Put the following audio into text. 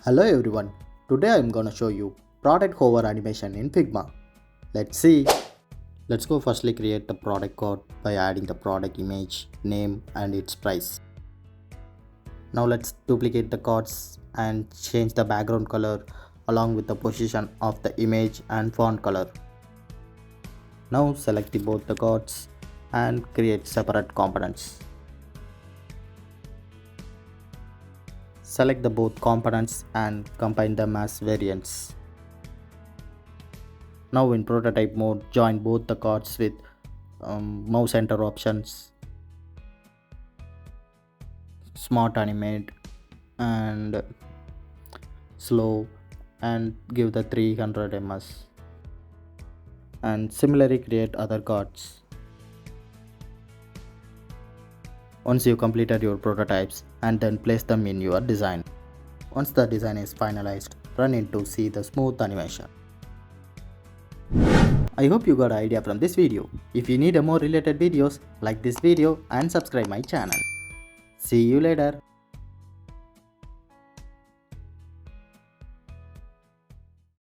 Hello everyone, today I am gonna show you product hover animation in Figma. Let's see. Let's go firstly create the product code by adding the product image, name and its price. Now let's duplicate the cards and change the background color along with the position of the image and font color. Now select both the cards and create separate components. Select the both components and combine them as variants. Now in prototype mode, join both the cards with mouse enter options, smart animate and slow, and give the 300 ms, and similarly create other cards. Once you completed your prototypes and then place them in your design. Once the design is finalized, run in to see the smooth animation. I hope you got an idea from this video. If you need a more related videos, like this video and subscribe my channel. See you later.